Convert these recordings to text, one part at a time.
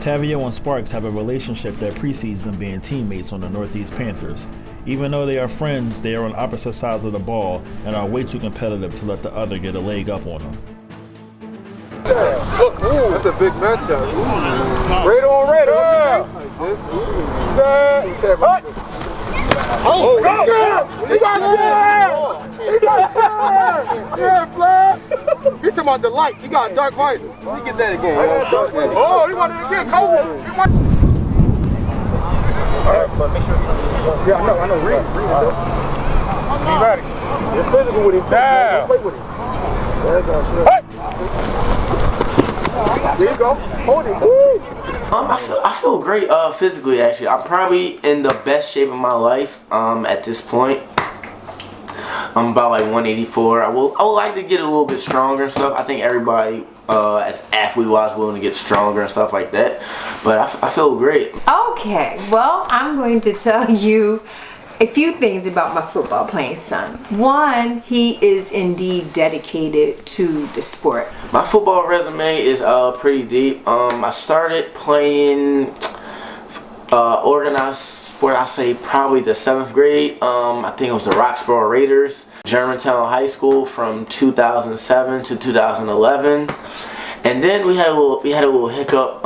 Tavio and Sparxx have a relationship that precedes them being teammates on the Northeast Panthers. Even though they are friends, they are on opposite sides of the ball and are way too competitive to let the other get a leg up on them. That's a big matchup. Red on red. Like this. Oh, go! He got scared! He got scared! Yeah, flag! You talking about the light. You got dark light. Let me get that again. Oh, he wanted it again. Go! Alright, but make sure you... Yeah, I know. Read. Be ready. You're physical with him. Down. Play with him. Hey! There you go. Hold it. Woo! I feel great physically, actually. I'm probably in the best shape of my life at this point. I'm about like 184. I would like to get a little bit stronger and stuff. I think everybody as athlete-wise willing to get stronger and stuff like that. But I feel great. Okay, well, I'm going to tell you a few things about my football playing son. One, he is indeed dedicated to the sport. My football resume is pretty deep. I started playing organized sport, I say probably the 7th grade. I think it was the Roxborough Raiders, Germantown High School from 2007 to 2011. And then we had a little hiccup.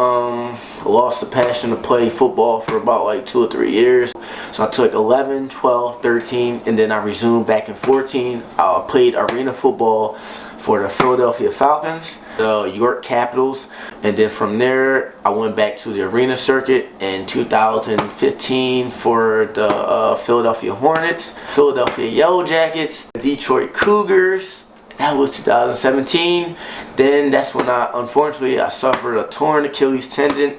Lost the passion to play football for about like 2 or 3 years. So I took 11, 12, 13, and then I resumed back in 14. I played arena football for the Philadelphia Falcons, the York Capitals, and then from there I went back to the arena circuit in 2015 for the Philadelphia Hornets, Philadelphia Yellow Jackets, Detroit Cougars. That was 2017. Then that's when unfortunately I suffered a torn Achilles tendon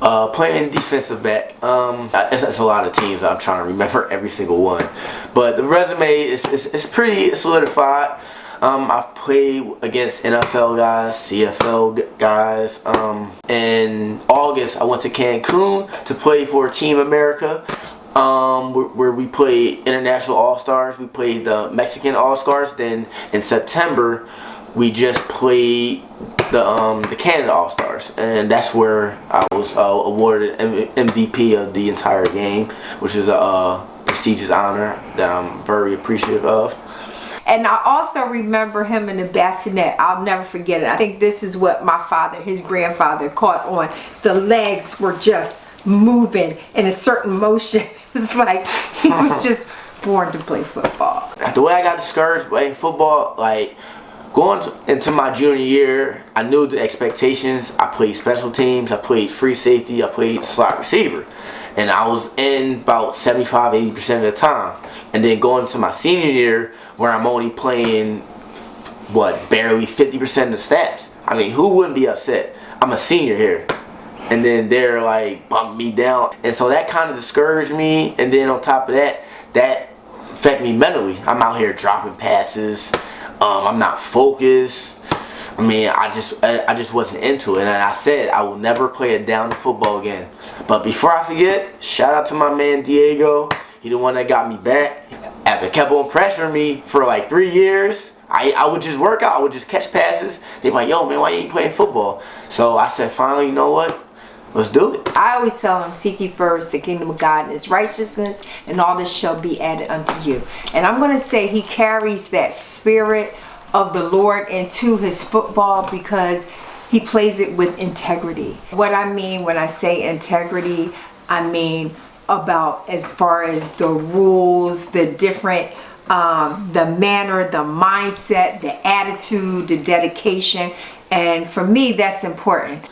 playing defensive back. It's a lot of teams. I'm trying to remember every single one, but the resume is pretty solidified. I've played against NFL guys, CFL guys. In August, I went to Cancun to play for Team America, where we played international all-stars. We played the Mexican all-stars. Then in September, we just played the Canada all-stars, and that's where I was awarded MVP of the entire game, which is a prestigious honor that I'm very appreciative of. And I also remember him in the bassinet. I'll never forget it. I think this is what my father, his grandfather, caught on. The legs were just moving in a certain motion. It was like he was just born to play football. The way I got discouraged playing football, like going into my junior year, I knew the expectations. I played special teams, I played free safety, I played slot receiver. And I was in about 75–80% of the time. And then going into my senior year, where I'm only playing, barely 50% of the snaps. I mean, who wouldn't be upset? I'm a senior here. And then they're like bumping me down. And so that kind of discouraged me. And then on top of that, that affected me mentally. I'm out here dropping passes. I'm not focused. I mean, I just wasn't into it. And I said I will never play a down football again. But before I forget, shout out to my man Diego. He the one that got me back. After kept on pressuring me for like 3 years, I would just work out. I would just catch passes. They be like, yo, man, why you ain't playing football? So I said, finally, you know what? Let's do it. I always tell them, seek ye first the kingdom of God and his righteousness, and all this shall be added unto you. And I'm going to say he carries that spirit of the Lord into his football because he plays it with integrity. What I mean when I say integrity, I mean about as far as the rules, the different the manner, the mindset, the attitude, the dedication. And for me, that's important.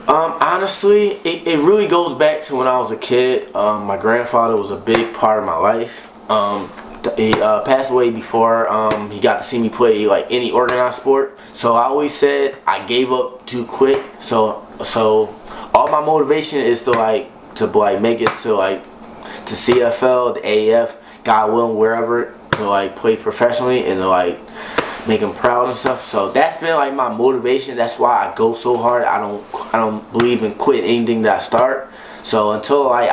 Honestly, it really goes back to when I was a kid. My grandfather was a big part of my life. He passed away before he got to see me play like any organized sport. So I always said I gave up too quick. So all my motivation is to make it to CFL, the AAF, God willing, wherever, to play professionally and to make them proud and stuff. So that's been my motivation. That's why I go so hard. I don't believe in quitting anything that I start. So until I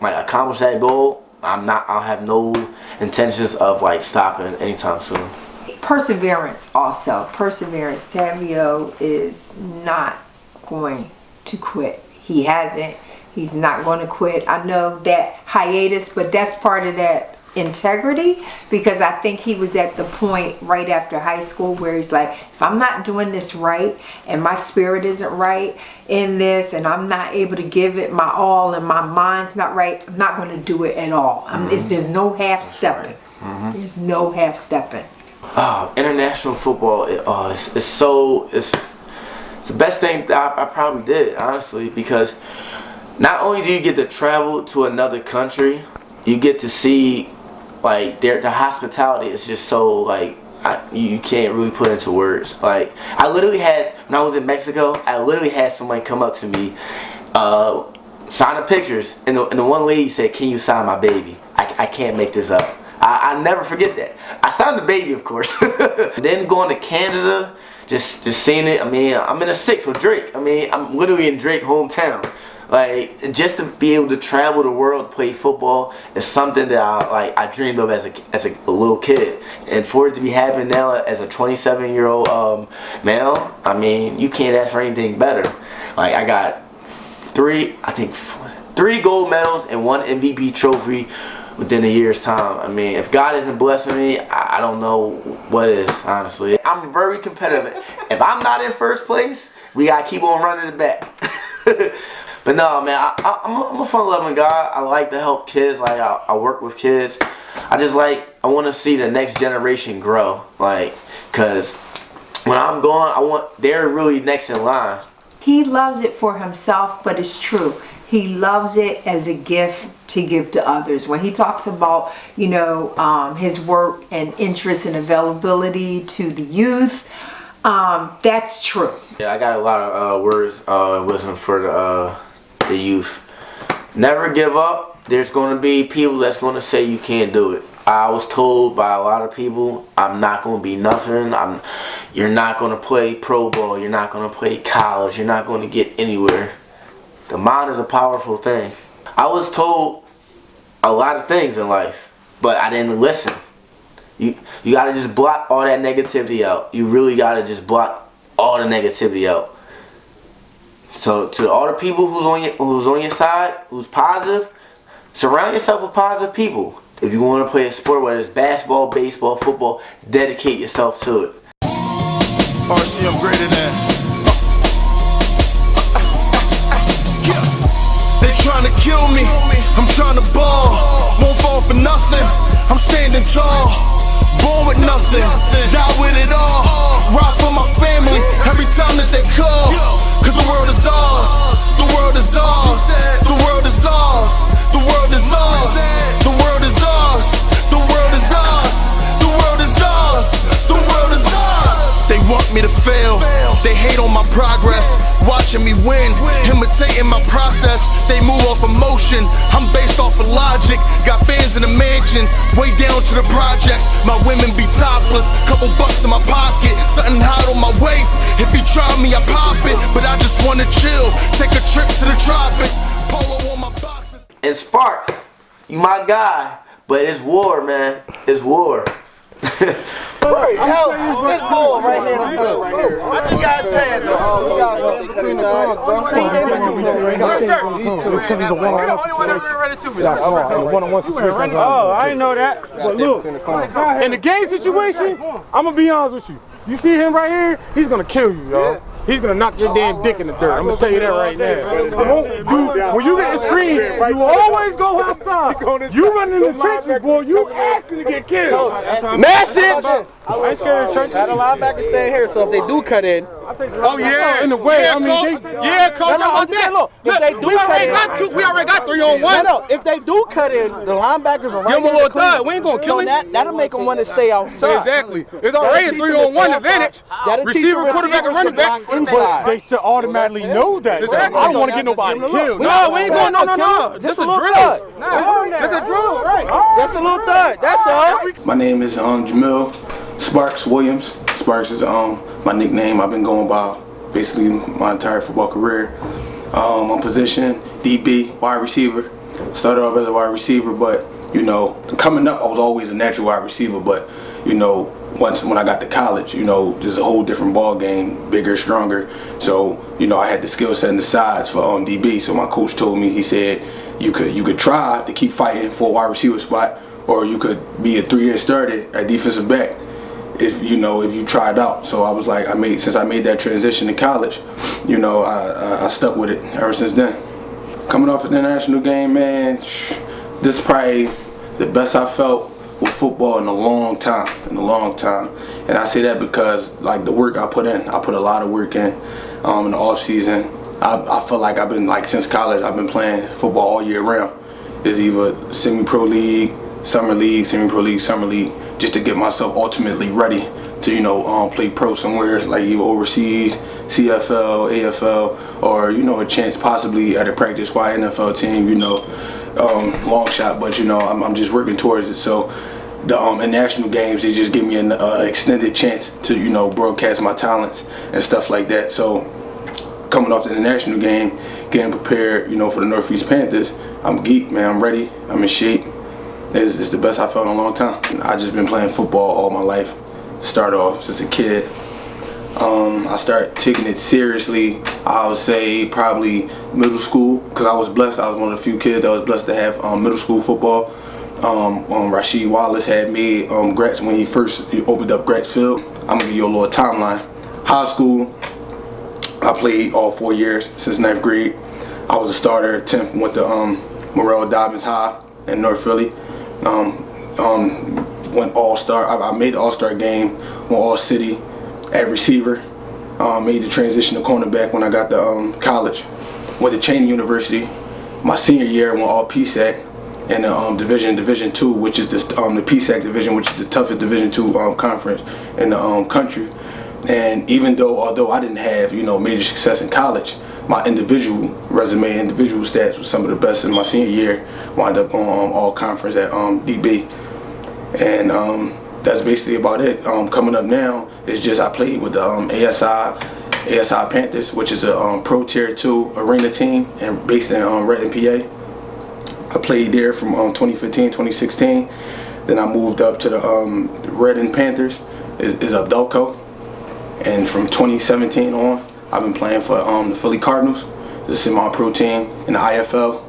accomplish that goal, I'll have no intentions of stopping anytime soon. Perseverance also. Perseverance. Tavio is not going to quit. He hasn't. He's not going to quit. I know that hiatus, but that's part of that integrity, because I think he was at the point right after high school where he's like, if I'm not doing this right and my spirit isn't right in this and I'm not able to give it my all and my mind's not right, I'm not going to do it at all. There's no half stepping. There's no half stepping. International football, it's the best thing that I probably did, honestly, because not only do you get to travel to another country, you get to see the hospitality is just so you can't really put into words. I literally had, when I was in Mexico, I literally had somebody come up to me, sign the pictures, and the one lady said, "Can you sign my baby?" I can't make this up. I never forget that. I signed the baby, of course. Then going to Canada, just seeing it. I mean, I'm in a 6 with Drake. I mean, I'm literally in Drake's hometown. Just to be able to travel the world, play football, is something that I dreamed of as a little kid, and for it to be happening now as a 27-year-old male, I mean, you can't ask for anything better. I got 3 gold medals and 1 MVP trophy within a year's time. I mean, if God isn't blessing me, I don't know what is, honestly. I'm very competitive. If I'm not in first place, we gotta keep on running it back. But no, man, I'm a fun-loving guy. I like to help kids. I work with kids. I want to see the next generation grow. Cause when I'm gone, they're really next in line. He loves it for himself, but it's true. He loves it as a gift to give to others. When he talks about, his work and interest and availability to the youth, that's true. Yeah, I got a lot of words of wisdom for the youth. Never give up. There's going to be people that's going to say you can't do it. I was told by a lot of people, I'm not going to be nothing. You're not going to play pro ball. You're not going to play college. You're not going to get anywhere. The mind is a powerful thing. I was told a lot of things in life, but I didn't listen. You got to just block all that negativity out. You really got to just block all the negativity out. So to all the people who's on your side, who's positive, surround yourself with positive people. If you want to play a sport, whether it's basketball, baseball, football, dedicate yourself to it. RC, I'm greater than. They trying to kill me, I'm trying to ball. Won't fall for nothing, I'm standing tall. Born with nothing, die with it all. Ride for my family every time that they call. Cause the world is ours, the world is ours, the world is ours, the world is ours, the world is ours, the world is ours, the world is ours, the world is ours. They want me to fail, they hate on my progress, watching me win, imitating my process. They move off emotion, I'm based off of logic. Got fans in the mansions, way down to the projects. My women be topless, couple bucks in my pocket, something hot on my waist. If you try me, I pop it, but I just wanna chill, take a trip to the tropics. Polo on my boxes. And Sparxx, you my guy, but it's war, man. It's war. Right, this ball right here. I just got past us. Between the guns, bro. Oh, I didn't know that. But look, in the game situation, I'm gonna be honest with you. You see him right here, he's gonna kill you, y'all. he's gonna knock your damn dick in the dirt. I'm gonna tell you that right now. When you get the screen, you always go outside. You run in the trenches, boy. You asking to get killed. Message! I ain't scared of trenches. That linebacker stay here, so if they do cut in. Oh yeah, in the way. I mean, coach. No, I'm just saying, look, if they do cut in, we already got 3-on-1. No, if they do cut in, the linebackers are right. Give him a little thud. We ain't gonna kill him. That'll make them want to stay outside. Exactly. It's already a 3-on-1 advantage. Receiver, quarterback, and running back. Inside. They should automatically know that. Exactly. I don't want to get nobody killed. No, we ain't going. No. Just a little thud. That's a drill, right? That's a little thud. That's all. My name is Jamil Sparxx Williams. Sparxx is my nickname. I've been going by basically my entire football career. On position, DB, wide receiver. Started off as a wide receiver, but you know, coming up I was always a natural wide receiver, but you know, when I got to college, you know, there's a whole different ball game, bigger, stronger. So, you know, I had the skill set and the size for DB. So my coach told me, he said, you could try to keep fighting for a wide receiver spot, or you could be a 3-year starter at defensive back if you tried out. So I was like, since I made that transition to college, you know, I stuck with it ever since then. Coming off an international game, man, this is probably the best I felt with football in a long time. And I say that because like the work I put in, I put a lot of work in the off season. I feel like I've been, like, since college, I've been playing football all year round. It's either semi-pro league, summer league, semi-pro league, summer league, just to get myself ultimately ready to, you know, play pro somewhere, like either overseas, CFL, AFL, or, you know, a chance possibly at a practice squad NFL team, you know, long shot, but, you know, I'm just working towards it. So the national games, they just give me an extended chance to, you know, broadcast my talents and stuff like that. So coming off the international game, getting prepared, you know, for the Northeast Panthers, I'm geeked, man. I'm ready. I'm in shape. It's the best I felt in a long time. I just been playing football all my life. Start off since a kid. I started taking it seriously, I would say probably middle school, because I was blessed. I was one of the few kids that was blessed to have middle school football. Rasheed Wallace had made Gratz when he first opened up Gratz Field. I'm gonna give you a little timeline. High school, I played all 4 years since 9th grade. I was a starter at 10th, went to Morrell Dobbins High in North Philly. Went all-star. I made the all-star game, went all-city at receiver. Made the transition to cornerback when I got to college. Went to Cheney University. My senior year, went all PSAC in the Division II, which is the PSAC division, which is the toughest Division II conference in the country. And although I didn't have, you know, major success in college, my individual resume, individual stats was some of the best in my senior year. Wound up on all conference at DB. And that's basically about it. Coming up now is just I played with the ASI Panthers, which is a Pro Tier 2 arena team and based in Renton, PA. I played there from 2015, 2016. Then I moved up to the Renton Panthers, is up Delco. And from 2017 on, I've been playing for the Philly Cardinals, the semi-pro team in the IFL.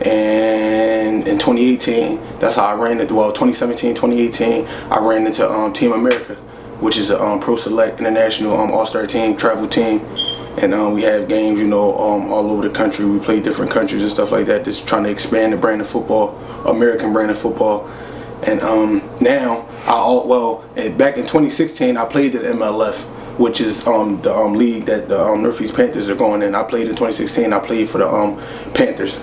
And in 2018, that's how I ran it. Well, 2017, 2018, I ran into Team America, which is a Pro Select International All-Star team, travel team. And we have games, you know, all over the country. We play different countries and stuff like that, just trying to expand the brand of football, American brand of football. And now, back in 2016, I played at MLF, which is the league that the Northeast Panthers are going in. I played in 2016. I played for the Panthers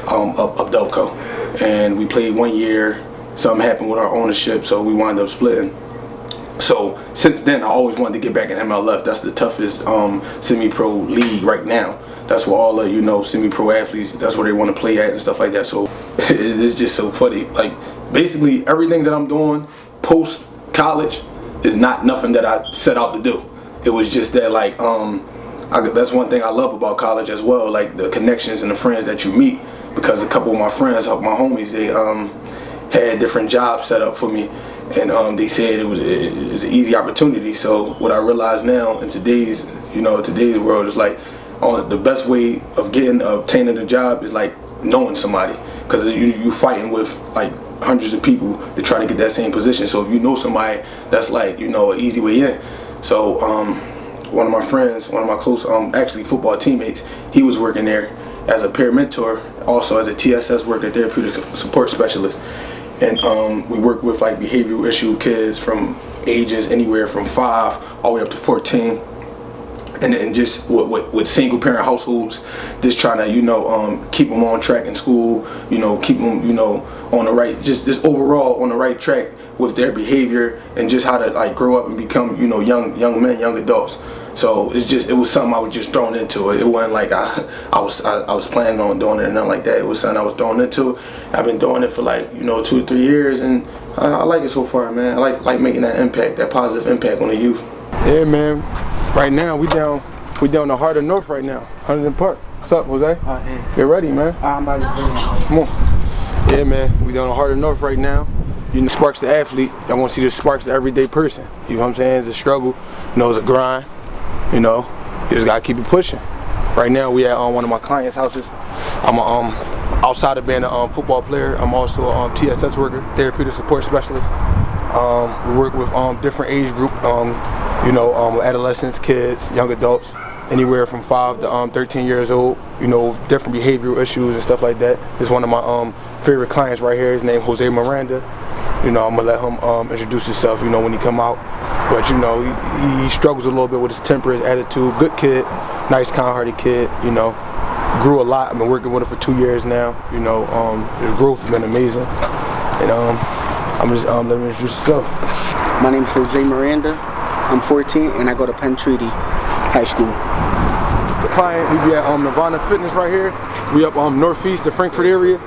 up Delco, and we played 1 year. Something happened with our ownership, so we wound up splitting. So since then, I always wanted to get back in MLF. That's the toughest semi-pro league right now. That's where all the, you know, semi-pro athletes, that's where they want to play at and stuff like that. So it's just so funny. Like, basically everything that I'm doing post college is not nothing that I set out to do. It was just that, like, that's one thing I love about college as well, like the connections and the friends that you meet, because a couple of my friends, my homies, they had different jobs set up for me, and they said it was an easy opportunity. So what I realize now in today's world is like, the best way of obtaining a job is like knowing somebody, because you fighting with like hundreds of people to try to get that same position. So if you know somebody, that's like, you know, an easy way in. So one of my friends, one of my close, actually football teammates, he was working there as a peer mentor, also as a TSS worker, therapeutic support specialist. And we work with like behavioral issue kids from ages anywhere from 5 all the way up to 14. And just with single parent households, just trying to, you know, keep them on track in school, you know, keep them, you know, on the right, just overall on the right track with their behavior and just how to like grow up and become, you know, young men, young adults. So it was something I was just thrown into. It wasn't like I was planning on doing it or nothing like that. It was something I was thrown into. I've been doing it for like, you know, 2 or 3 years, and I like it so far, man. I like making that impact, that positive impact on the youth. Yeah, man. Right now we down the heart of North right now, Huntington Park. What's up, Jose? Yeah. Get ready, man. I'm about to Come on. Yeah, man. We down the heart of North right now. You know, Sparxx the athlete. I want to see the Sparxx the everyday person. You know what I'm saying? It's a struggle. You know, it's a grind. You know, you just gotta keep it pushing. Right now we at one of my clients' houses. I'm outside of being a football player, I'm also a TSS worker, therapeutic support specialist. We work with different age group, you know, adolescents, kids, young adults, anywhere from 5 to 13 years old. You know, different behavioral issues and stuff like that. This is one of my favorite clients right here. His name Jose Miranda. You know, I'm gonna let him introduce himself, you know, when he come out. But you know, he struggles a little bit with his temper, his attitude. Good kid, nice, kind-hearted kid. You know, grew a lot. I've been working with him for 2 years now. You know, his growth has been amazing. And I'm just let him introduce himself. My name is Jose Miranda. I'm 14 and I go to Penn Treaty High School. The client, we be at Nirvana Fitness right here. We up northeast, the Frankfurt area.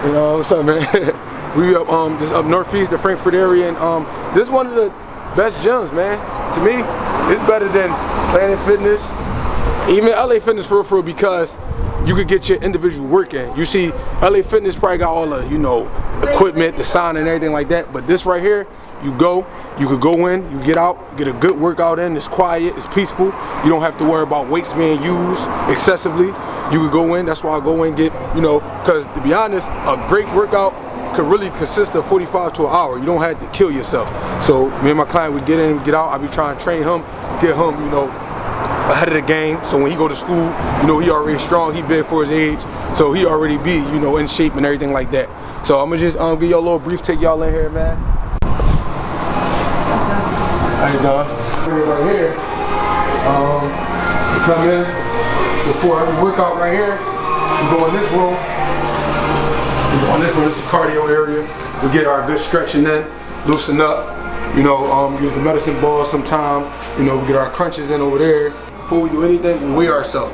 You know, what's up, man? We up just up northeast, the Frankfurt area, and this is one of the best gyms, man. To me, it's better than Planet Fitness, even LA Fitness for real, because you could get your individual work in. You see, LA Fitness probably got all the, you know, equipment, the sauna and everything like that, but this right here, you could go in, you get out, get a good workout in, it's quiet, it's peaceful, you don't have to worry about weights being used excessively. You could go in, that's why I go in and get, you know, because to be honest, a great workout could really consist of 45 to an hour. You don't have to kill yourself. So me and my client would get in, get out, I be trying to train him, get him, you know, ahead of the game. So when he go to school, you know, he already strong, he big for his age, so he already be, you know, in shape and everything like that. So I'm gonna just give y'all a little brief, take y'all in here, man. How you doing? Right here, you come in, before every workout right here, you go in this room, this is the cardio area. We get our good stretching in, loosen up, you know, use the medicine ball sometime, you know, we get our crunches in over there. Before we do anything, we weigh ourselves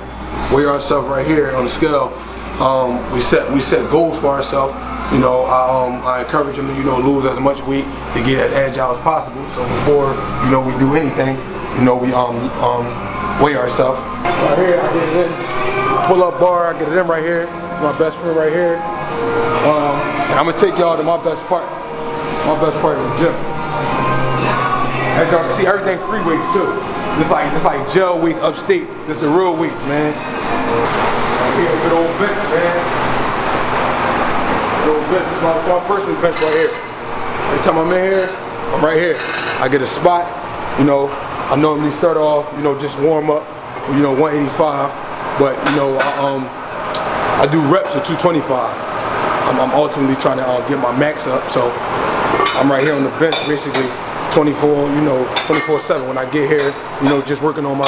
right here on the scale. We set goals for ourselves. You know, I encourage them to, you know, lose as much weight to get as agile as possible. So before, you know, we do anything, you know, we weigh ourselves. Right here, I get it in, pull up bar, I get it in right here. My best friend right here. And I'm gonna take y'all to my best part of the gym. As y'all can see, everything free weights too. It's like gel weights upstate. This is the real weights, man. Here, good old bench, man. Good old bench. This is my personal bench right here. Every time I'm in here, I'm right here. I get a spot. You know, I normally start off, you know, just warm up, you know, 185. But you know, I do reps of 225. I'm ultimately trying to get my max up, so I'm right here on the bench, basically 24/7 when I get here. You know, just working on my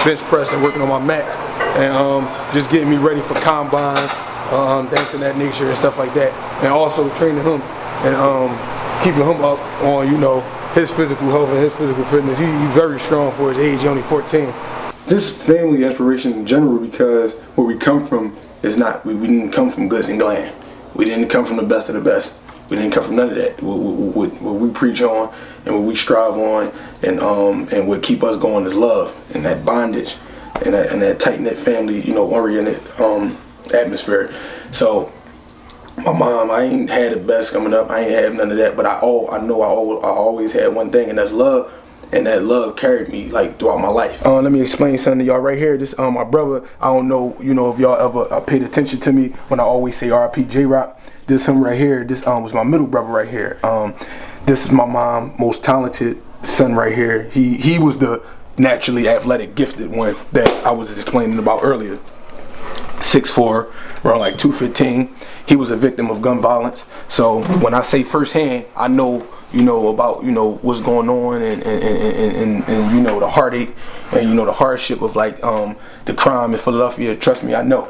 bench press and working on my max, and just getting me ready for combines, things of that nature and stuff like that, and also training him and keeping him up on, you know, his physical health and his physical fitness. He's very strong for his age. He's only 14. Just family inspiration in general, because where we come from is not, we didn't come from glitz and glam. We didn't come from the best of the best. We didn't come from none of that. What we preach on and what we strive on and what keep us going is love and that bondage and that tight-knit family, you know, oriented atmosphere. So my mom, I ain't had the best coming up. I ain't have none of that, but I always had one thing, and that's love. And that love carried me like throughout my life. Let me explain something to y'all right here. This my brother. I don't know, you know, if y'all ever paid attention to me when I always say R.I.P. J-Rock. This him right here. This was my middle brother right here. This is my mom, most talented son right here. He was the naturally athletic, gifted one that I was explaining about earlier. 6'4", around like 215. He was a victim of gun violence. So when I say firsthand, I know, about, what's going on and the heartache and, the hardship of like the crime in Philadelphia. Trust me, I know.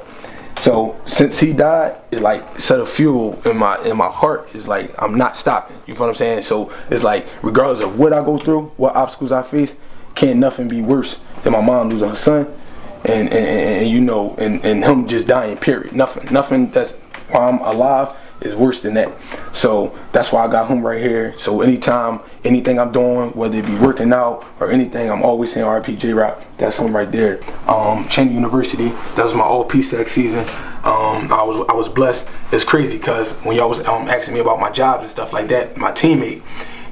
So since he died, it like set a fuel in my heart. It's like I'm not stopping. You feel what I'm saying? So it's like regardless of what I go through, what obstacles I face, can't nothing be worse than my mom losing her son, and him just dying. Period. Nothing that's why I'm alive is worse than that. So that's why I got him right here. So anytime, anything I'm doing, whether it be working out or anything, I'm always saying RP J-Rock. That's him right there. Cheney University, that was my all PSAC season. I was blessed. It's crazy because when y'all was asking me about my jobs and stuff like that, my teammate,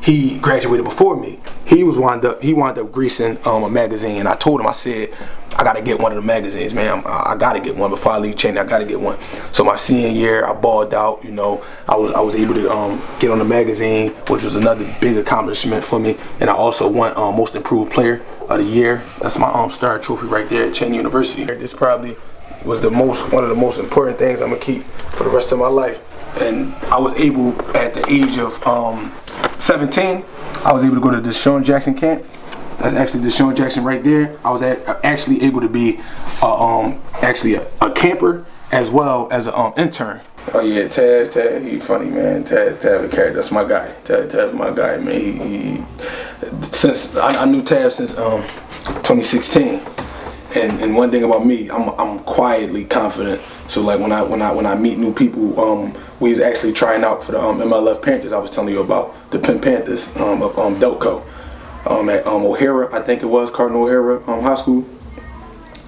he graduated before me. He wound up greasing a magazine, and I told him, I said, I gotta get one of the magazines, man. I gotta get one before I leave Cheney. I gotta get one. So my senior year, I balled out. I was able to get on the magazine, which was another big accomplishment for me. And I also won Most Improved Player of the Year. That's my Star Trophy right there at Cheney University. This probably was one of the most important things I'm gonna keep for the rest of my life. And I was able, at the age of 17, I was able to go to the Deshaun Jackson camp. That's actually Deshaun Jackson right there. I was actually able to be actually a camper as well as an intern. Oh yeah, Tav, he funny, man. Tav a character. That's my guy. Tav's my guy, man. Since I knew Tav since 2016. And one thing about me, I'm quietly confident. So like when I meet new people, we was actually trying out for the MLF Panthers. I was telling you about the Penn Panthers of Delco. At O'Hara, I think it was Cardinal O'Hara High School.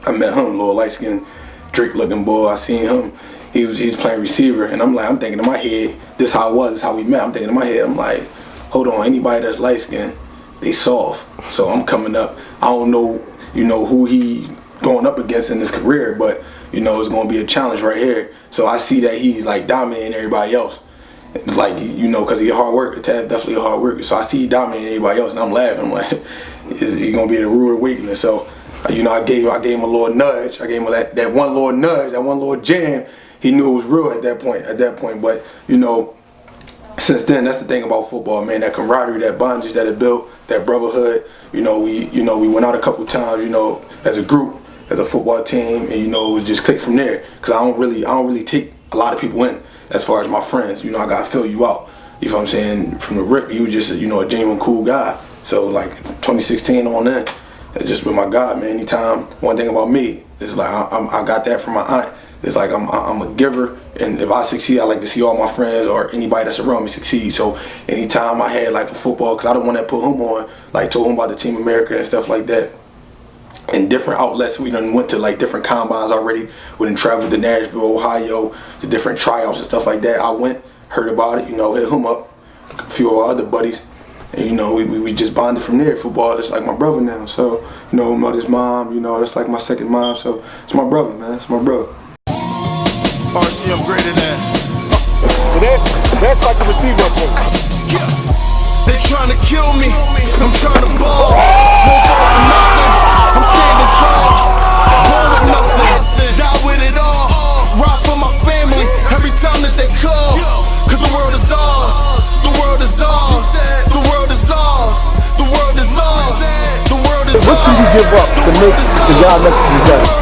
I met him, little light-skinned, Drake-looking boy. I seen him. He was playing receiver, and I'm thinking in my head, this how it was, this how we met. I'm thinking in my head, I'm like, hold on, anybody that's light-skinned, they soft. So I'm coming up. I don't know, who he going up against in his career, but it's gonna be a challenge right here. So I see that he's like dominating everybody else. It's like, because he's a hard worker. Tav definitely a hard worker. So I see he dominating everybody else, and I'm laughing. I'm like, is he gonna be a rude awakening? So, I gave him a little nudge. I gave him that one little nudge, that one little jam. He knew it was real at that point. But since then, that's the thing about football, man. That camaraderie, that bondage that it built, that brotherhood. We went out a couple times, as a group, as a football team, and it was just clicked from there. Cause I don't really take a lot of people in. As far as my friends, I gotta fill you out. You know what I'm saying? From the rip, you were just a genuine cool guy. So like 2016 on in, it's just with my God, man. Anytime, one thing about me is like I got that from my aunt. It's like I'm a giver, and if I succeed, I like to see all my friends or anybody that's around me succeed. So anytime I had like a football, cause I don't want to put him on, like told him about the Team America and stuff like that. In different outlets, we done went to like different combines already. We done traveled to Nashville, Ohio, to different tryouts and stuff like that. I went, heard about it, hit him up, a few of our other buddies, and we just bonded from there. Football, that's like my brother now. So about his mom, that's like my second mom. So it's my brother, man. It's my brother. RC, I'm greater than. So that's like the receiver up there. Yeah. They trying to kill me, I'm trying to ball. Won't fall for nothing, I'm standing tall. Born with nothing, die with it all. Ride for my family every time that they call. Cause the world is ours, the world is ours, the world is ours, the world is ours, the world is ours. What should you give up to make the job next to you guys?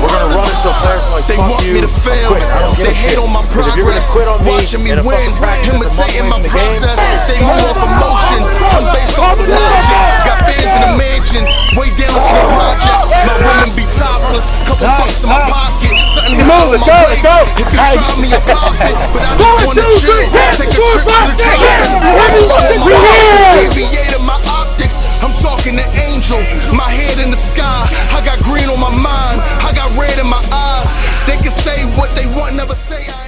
We're gonna run into a player like they want me to fail. They hate on my progress, watching me win, imitating my process. They move off emotion, I'm based off of logic. Got fans in the mansion, way down to the projects. My women be topless, couple bucks in my pocket, something to hold my waist. If you try me, I pop it, but I just wanna chill. Take a trip to the trailers, aviator my optics. I'm talking to Angel, my head in the sky. I got green on my mind, I got red in my eyes. They can say what they want, never say I